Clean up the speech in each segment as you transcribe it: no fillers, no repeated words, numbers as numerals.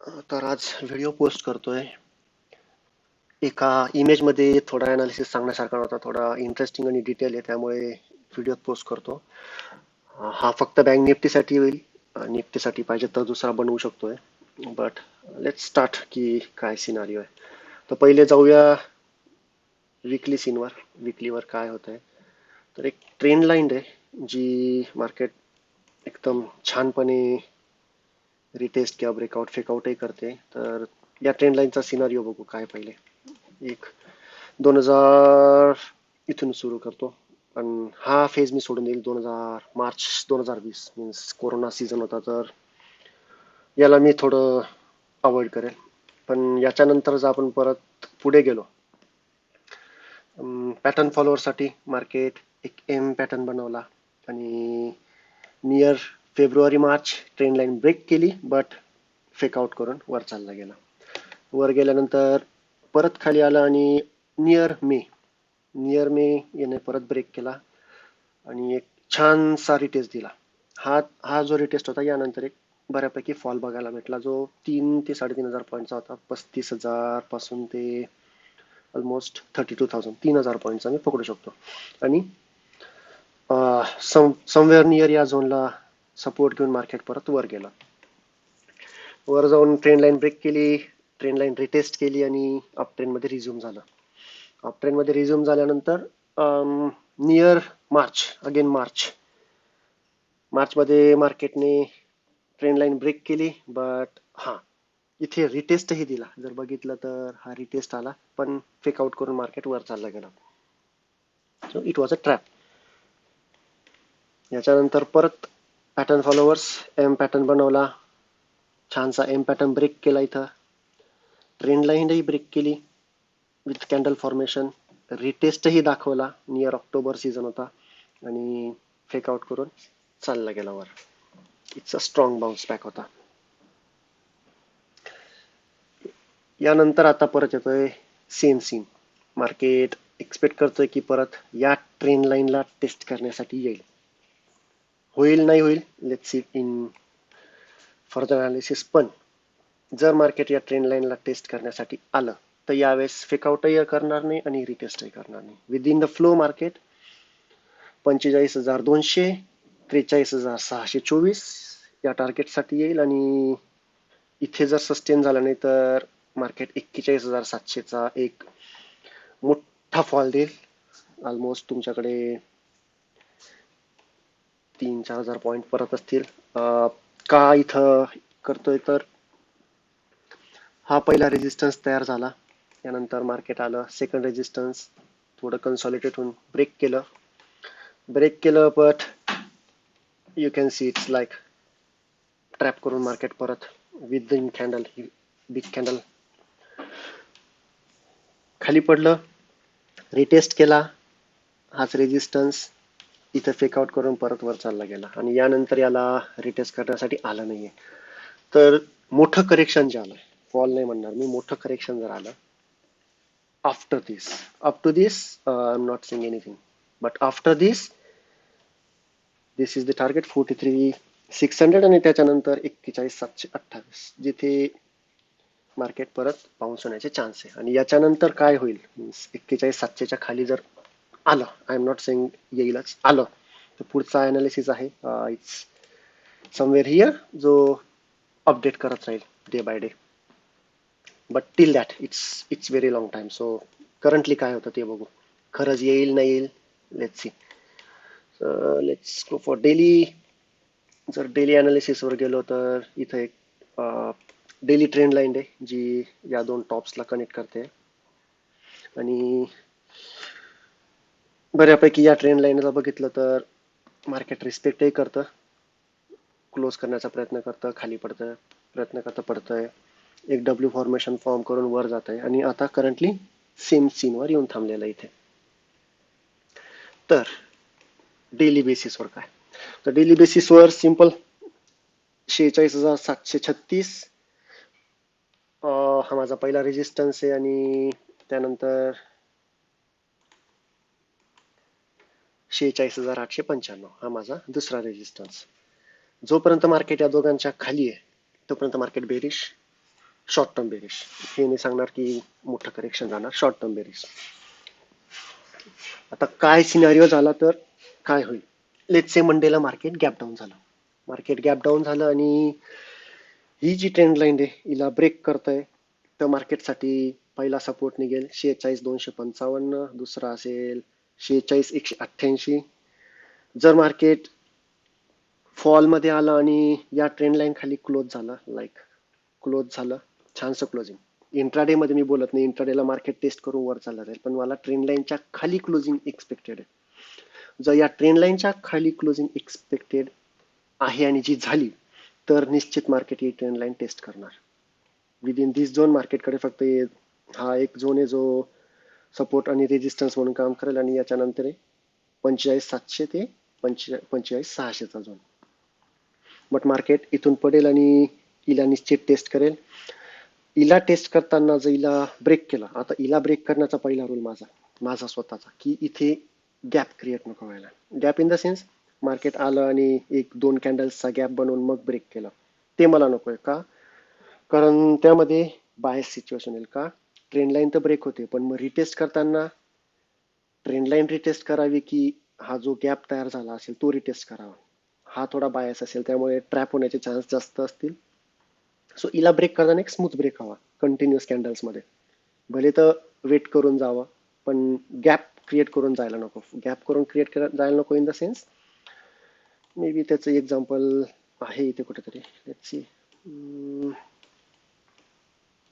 तर आज video post करतोय. एका इमेजमध्ये थोडा अनालिसिस सांगण्यासारखा होता, थोडा इंटरेस्टिंग आणि डिटेल आहे, त्यामुळे व्हिडिओ पोस्ट करतो. हा फक्त बँक निफ्टीसाठी होईल. निफ्टीसाठी पाहिजे तर दुसरा बनवू शकतोय. बट लेट्स स्टार्ट की काय सिनारिओ आहे. तर पहिले जाऊया विकली सीनवर. विकलीवर काय होत आहे, तर एक ट्रेंड लाईन आहे जी मार्केट एकदम छानपणे रिटेस्ट किंवा ब्रेकआउट फेकआउटही करते. तर या ट्रेंड लाईनचा सिनारिओ बघू काय पहिले. एक 2000 इथून सुरू करतो. पण हा फेज मी सोडून देईल. मार्च 2020 मीन्स कोरोना सीझन होता, तर याला मी थोडं अवॉइड करेल. पण याच्यानंतर जर आपण परत पुढे गेलो, पॅटर्न फॉलोअरसाठी मार्केट एक एम पॅटर्न बनवला आणि near February March trend line break केली, बट फेकआउट करून वर चालला गेला. वर गेल्यानंतर परत खाली आला आणि नियर मे याने परत ब्रेक केला आणि एक छानसा रिटेस्ट दिला. हा हा जो रिटेस्ट होता, यानंतर एक बऱ्यापैकी फॉल बघायला भेटला, जो 3 ते 3.5 हजार पॉईंटचा होता. 35,000 पासून ते ऑलमोस्ट 32,000, 3,000 पॉईंटचा मी पकडू शकतो. आणि समवेअर नियर या झोनला सपोर्ट घेऊन मार्केट परत वर गेला. वर जाऊन ट्रेंड लाईन ब्रेक केली, ट्रेंड लाईन रिटेस्ट केली आणि अप ट्रेंड मध्ये रिझ्यूम झालं. अप ट्रेंड मध्ये रिझ्यूम झाल्यानंतर नियर मार्च मध्ये मार्केटने ट्रेंड लाईन ब्रेक केली, बट इथे रिटेस्टही दिला. जर बघितलं तर हा रिटेस्ट आला, पण फेकआउट करून मार्केट वर चालला गेला. So it was a trap. याच्यानंतर परत पॅटर्न फॉलोवर्स एम पॅटर्न बनवला. छानसा एम पॅटर्न ब्रेक केला. इथं ट्रेंड लाईनही ब्रेक केली विथ कॅन्डल फॉर्मेशन. रिटेस्टही दाखवला. नियर ऑक्टोबर सीझन होता आणि फेकआउट करून चालला गेला वर. It's a strong bounce back होता. यानंतर आता परत येतोय सेम सीन. मार्केट एक्सपेक्ट करतोय की परत या ट्रेंड लाईनला टेस्ट करण्यासाठी येईल. होईल नाही होईल, let's see in further analysis. पण जर मार्केट या ट्रेंड लाईनला टेस्ट करण्यासाठी आलं, तर यावेळेस फेकआउटही करणार नाही आणि रिटेस्टही करणार नाही. विदिन द फ्लो मार्केट 45,200, 43,624 या टार्गेटसाठी येईल आणि इथे जर सस्टेन झालं नाही तर मार्केट 41,700चा एक मोठा फॉल देईल. ऑलमोस्ट तुमच्याकडे 3-4 हजार पॉईंट परत असतील. का इथं करतोय, तर हा पहिला रेजिस्टन्स तयार झाला. त्यानंतर मार्केट आलं सेकंड रेजिस्टन्स, थोडं कन्सॉलिडेट होऊन ब्रेक केलं, but you can see it's like trap करून मार्केट परत with in candle, big candle खाली पडलं. रिटेस्ट केला हाच रेजिस्टन्स, इथं फेकआउट करून परत वर चालला गेला आणि यानंतर याला रिटेस्ट करण्यासाठी आलं नाहीये. तर मोठं करेक्शन जे आलं, फॉल नाही म्हणणार मी, मोठं करेक्शन जर आलं after this, up to this I am not saying anything, but after this is the target 43,600 आणि त्याच्यानंतर 41,728, जिथे मार्केट परत बाउन्स होण्याचे चान्स आहे. आणि याच्यानंतर काय होईल, 41,700च्या खाली जर आलं, आय एम नॉट सेइंग येईलच, आलं तर पुढचा अनालिसिस आहे इट्स समवेअर हिअर, जो अपडेट करत राहील day by day. But till that it's very long time. So currently काय होतं ते बघू. खरंच येईल नाही येईल, let's see. Let's go for daily. जर डेली अनालिसिसवर गेलो तर इथं एक डेली ट्रेंड लाईन आहे जी या दोन टॉप्सला कनेक्ट करते आणि बऱ्यापैकी या ट्रेंड लाईनला बघितलं तर मार्केट रिस्पेक्टही करतं, क्लोज करण्याचा प्रयत्न करतं, खाली पडतं, प्रयत्न करतं, पडतंय, एक डब्ल्यू फॉर्मेशन फॉर्म करून वर जात आहे आणि आता करंटली सेम सीनवर येऊन थांबलेलं इथे. तर डेली बेसिसवर काय, तर डेली बेसिसवर सिम्पल 46,736 हा माझा पहिला रेजिस्टन्स आहे आणि त्यानंतर 46,895 हा माझा दुसरा रेजिस्टन्स. जोपर्यंत मार्केट या दोघांच्या खाली आहे तोपर्यंत market bearish, short term bearish. हे नाही सांगणार की मोठं करेक्शन जाणार, शॉर्ट टर्म बेरिश. आता काय सिनारिओ झाला तर काय होईल? Let's say Mandela market gap down झालं. मार्केट गॅप डाऊन झालं आणि ही जी ट्रेंड लाईन आहे हिला ब्रेक करतंय, तर मार्केटसाठी पहिला सपोर्ट निघेल 46,255, दुसरा असेल 46,188. जर मार्केट फॉल मध्ये आलं आणि या ट्रेंड लाईन खाली क्लोज झालं, क्लोज झालं, छानसं क्लोजिंग. इंट्राडे मध्ये मी बोलत नाही, इंट्राडेला मार्केट टेस्ट करून वर चालला जाईल, पण मला ट्रेंड लाईनच्या खाली क्लोजिंग एक्सपेक्टेड आहे. जर या ट्रेंड लाईनच्या खाली क्लोजिंग एक्सपेक्टेड आहे आणि जी झाली, तर निश्चित मार्केट ही ट्रेंड लाईन टेस्ट करणार. विदिन दिस झोन मार्केटकडे फक्त हा एक झोन आहे जो सपोर्ट आणि रेजिस्टन्स म्हणून काम करेल, आणि याच्यानंतर 45,700 ते 45,600चा झोन. बट मार्केट इथून पडेल आणि इला निश्चित टेस्ट करेल. इला टेस्ट करताना जर इला ब्रेक केला, आता इला ब्रेक करण्याचा पहिला रूल माझा स्वतःचा, की इथे गॅप क्रिएट नको व्हायला. Gap in the sense market आलं आणि एक दोन कॅन्डल्सचा गॅप बनवून मग ब्रेक केला, ते मला नकोय. का? कारण त्यामध्ये बायस सिच्युएशन येईल. का? ट्रेंड लाईन तर ब्रेक होते, पण मग रिटेस्ट करताना ट्रेंड लाईन रिटेस्ट करावी की हा जो गॅप तयार झाला असेल तो रिटेस्ट करावा, हा थोडा बायस असेल, त्यामुळे ट्रॅप होण्याचे चान्स जास्त असतील. सो इला ब्रेक करताना एक स्मूथ ब्रेक हवा कंटिन्युअस कॅन्डल्स मध्ये. भले तर वेट करून जावं, पण गॅप क्रिएट करून जायला नको. गॅप करून क्रिएट जायला नको in the sense, may be त्याचं एक्झाम्पल आहे इथे कुठेतरी. Let's see.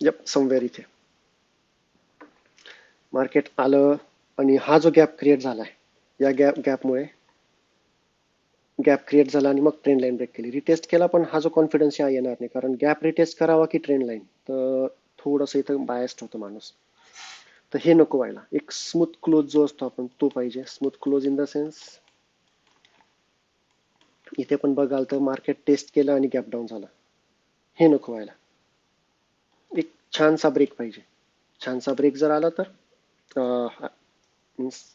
यप, समवेअर इथे मार्केट आलं आणि हा जो गॅप क्रिएट झालाय, या गॅपमुळे गॅप क्रिएट झाला आणि मग ट्रेंड लाईन ब्रेक केली, रिटेस्ट केला, पण हा जो कॉन्फिडन्स या येणार नाही, कारण गॅप रिटेस्ट करावा की ट्रेंड लाईन, तर थोडंसं इथं बायस्ड होतं माणूस. तर हे नको व्हायला. एक स्मूथ क्लोज जो असतो आपण तो पाहिजे. Smooth close in the sense इथे पण बघाल तर मार्केट टेस्ट केलं आणि गॅप डाऊन झाला, हे नको व्हायला. एक छानसा ब्रेक पाहिजे. छानसा ब्रेक जर आला तर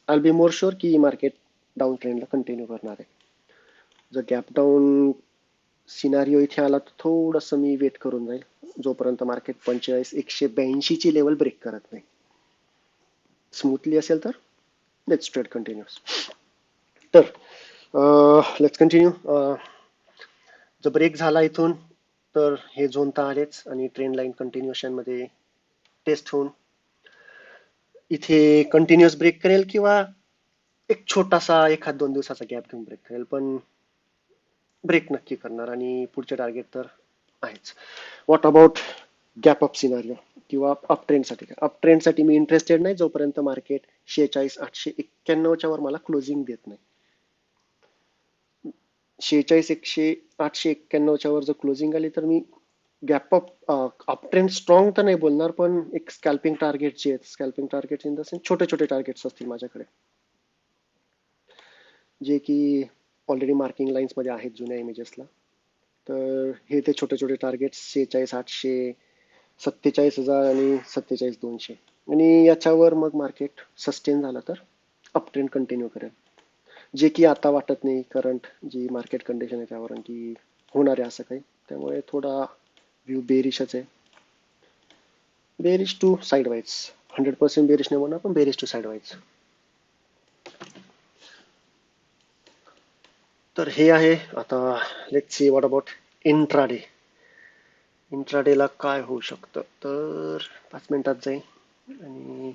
आय बी मोर शुअर की मार्केट डाऊन ट्रेंडला कंटिन्यू करणार आहे. जर गॅप डाऊन सिनारिओ इथे आला तर थोडंसं मी वेट करून जाईल, जोपर्यंत मार्केट 45,182 ची लेवल ब्रेक करत नाही. स्मूथली असेल तर लेट्स ट्रेड कंटिन्यूअस. तर लेट्स कंटिन्यू. जर ब्रेक झाला इथून तर हे झोन तर आलेच, आणि ट्रेंड लाईन कंटिन्युएशन मध्ये टेस्ट होऊन इथे कंटिन्युअस ब्रेक करेल, किंवा एक छोटासा 1-2 दिवसाचा गॅप घेऊन ब्रेक करेल, पण ब्रेक नक्की करणार आणि पुढचे टार्गेट तर आहेच. What about gap up scenario किंवा अप ट्रेंडसाठी? अप ट्रेंडसाठी मी इंटरेस्टेड नाही जोपर्यंत मार्केट 46,891 वर मला क्लोजिंग देत नाही. 46,891 वर जर क्लोजिंग आली तर मी गॅप अप ट्रेंड स्ट्रॉंग तर नाही बोलणार, पण एक स्कॅल्पिंग टार्गेट जे आहेत, scalping target in the sense छोटे छोटे टार्गेट्स असतील माझ्याकडे, जे की ऑलरेडी मार्किंग लाईन्स मध्ये आहेत जुन्या इमेजेसला. तर हे ते छोटे छोटे टार्गेट्स 46,800, 47,000 आणि 47,200, आणि याच्यावर मग मार्केट सस्टेन झालं तर अप ट्रेंड कंटिन्यू करेल, जे की आता वाटत नाही करंट जी मार्केट कंडिशन आहे त्यावर की होणार आहे असं काही. त्यामुळे थोडा व्ह्यू बेरिशच आहे. Bearish to sidewise, 100% bearish नाही म्हणणार, पण बेरिश टू साईड वाईज. तर हे आहे. आता let's see what about intraday. इंट्राडेला काय होऊ शकतं तर 5 मिनिटात जाईल, आणि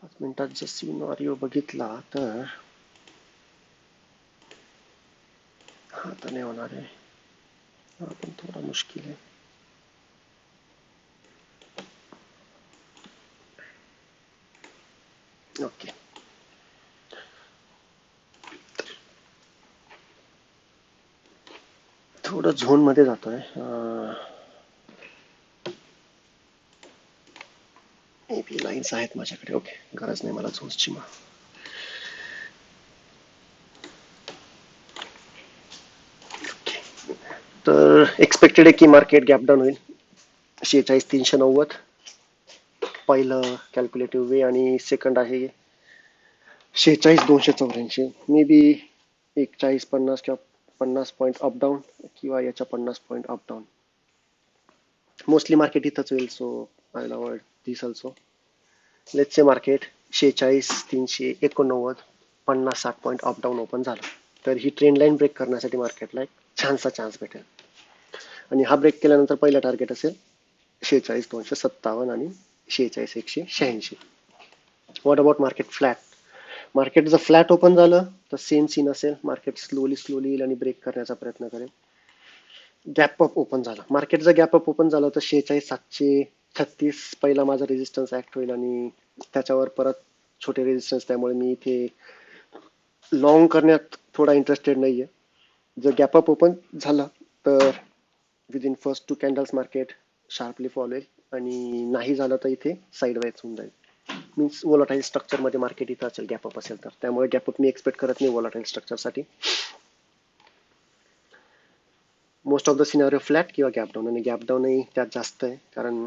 5 मिनिटात जर सिनारिओ बघितला तर हा तर नाही होणार आहे, हा पण थोडा मुश्किल आहे. ओके, थोडं झोन मध्ये जातोय. मे बी लाईन्स आहेत माझ्याकडे. ओके, गरज नाही मला झोनची. मग तर एक्सपेक्टेड आहे की मार्केट गॅप डाऊन होईल 46,390 पहिलं कॅल्क्युलेटिव्ह वे, आणि सेकंड आहे 46,284. मे बी 41,50 किंवा 50 पॉईंट अप डाऊन किंवा याच्या 50 point up down. Mostly market इथंच होईल, so I will avoid this also. Let's say market 46,389 50-60 point up down open झालं तर ही ट्रेंड लाईन ब्रेक करण्यासाठी मार्केटला एक छानसा चान्स भेटेल. आणि हा ब्रेक केल्यानंतर पहिला टार्गेट असेल 46,257 आणि 46,186. What about market flat? Market जर फ्लॅट ओपन झालं तर सेम सीन असेल. मार्केट स्लोली येईल आणि ब्रेक करण्याचा प्रयत्न करेल. गॅप अप ओपन झाला, मार्केट जर गॅप अप ओपन झालं तर 46,736 पहिला माझा रेजिस्टन्स ऍक्ट होईल आणि त्याच्यावर परत छोटे रेजिस्टन्स. त्यामुळे मी इथे लॉंग करण्यात थोडा इंटरेस्टेड नाहीये. जर गॅप अप ओपन झाला तर within first 2 candles market sharply fall होईल आणि नाही झालं तर इथे साईड वाईज होऊन जाईल. मीन्स वॉलटाईल स्ट्रक्चर मध्ये मार्केट इथं असेल गॅप अप असेल तर. त्यामुळे गॅप अप मी एक्सपेक्ट करत नाही वॉलटाईल स्ट्रक्चरसाठी. Most of the scenario flat किंवा गॅप डाऊन, आणि गॅप डाऊनही त्यात जास्त आहे कारण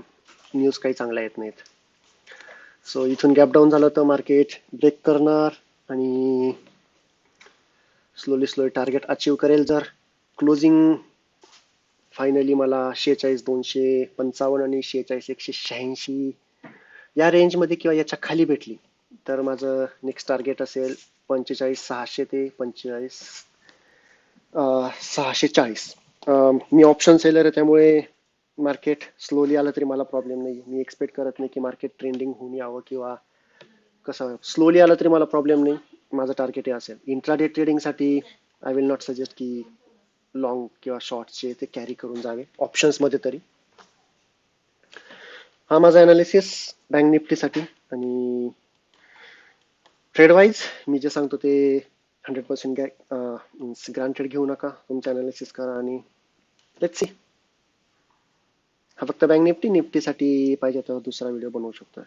न्यूज काही चांगल्या येत नाहीत. सो इथून गॅप डाऊन झालं तर मार्केट ब्रेक करणार आणि स्लोली टार्गेट अचीव करेल. जर क्लोजिंग फायनली मला 46,255 आणि 46,186 या रेंजमध्ये किंवा याच्या खाली भेटली तर माझं नेक्स्ट टार्गेट असेल 45,600 ते 45,640. मी ऑप्शन सेलर आहे त्यामुळे मार्केट स्लोली आलं तरी मला प्रॉब्लेम नाही. मी एक्सपेक्ट करत नाही की मार्केट ट्रेंडिंग होऊन यावं किंवा कसं. स्लोली आलं तरी मला प्रॉब्लेम नाही. माझं टार्गेट हे असेल. इंट्राडे ट्रेडिंगसाठी आय विल नॉट सजेस्ट की लॉंग किंवा शॉर्टचे ते कॅरी करून जावे ऑप्शन्समध्ये तरी. हा माझा अनालिसिस बँक निफ्टीसाठी. आणि ट्रेड वाईज मी जे सांगतो ते 100% ग्रांटेड घेऊ नका. तुमचं अनालिसिस करा आणि लेट्स सी. हा फक्त बँक निफ्टीसाठी पाहिजे तर दुसरा व्हिडिओ बनवू शकतो.